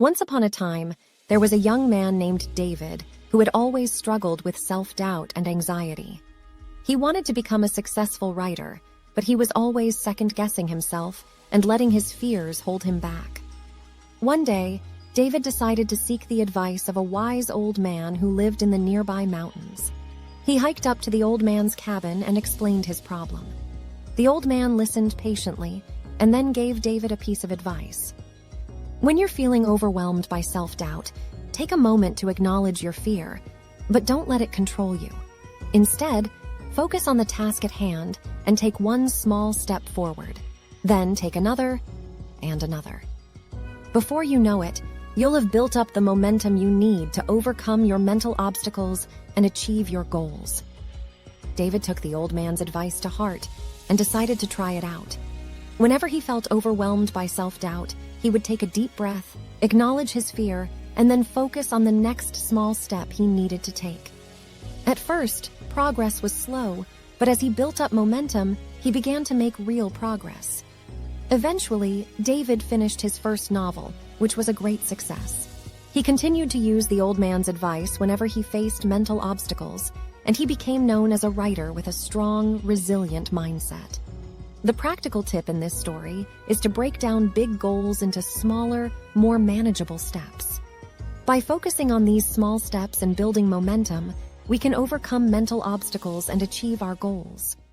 Once upon a time, there was a young man named David who had always struggled with self-doubt and anxiety. He wanted to become a successful writer, but he was always second-guessing himself and letting his fears hold him back. One day, David decided to seek the advice of a wise old man who lived in the nearby mountains. He hiked up to the old man's cabin and explained his problem. The old man listened patiently and then gave David a piece of advice. When you're feeling overwhelmed by self-doubt, take a moment to acknowledge your fear, but don't let it control you. Instead, focus on the task at hand and take one small step forward. Then take another and another. Before you know it, you'll have built up the momentum you need to overcome your mental obstacles and achieve your goals. David took the old man's advice to heart and decided to try it out. Whenever he felt overwhelmed by self-doubt, he would take a deep breath, acknowledge his fear, and then focus on the next small step he needed to take. At first, progress was slow, but as he built up momentum, he began to make real progress. Eventually, David finished his first novel, which was a great success. He continued to use the old man's advice whenever he faced mental obstacles, and he became known as a writer with a strong, resilient mindset. The practical tip in this story is to break down big goals into smaller, more manageable steps. By focusing on these small steps and building momentum, we can overcome mental obstacles and achieve our goals.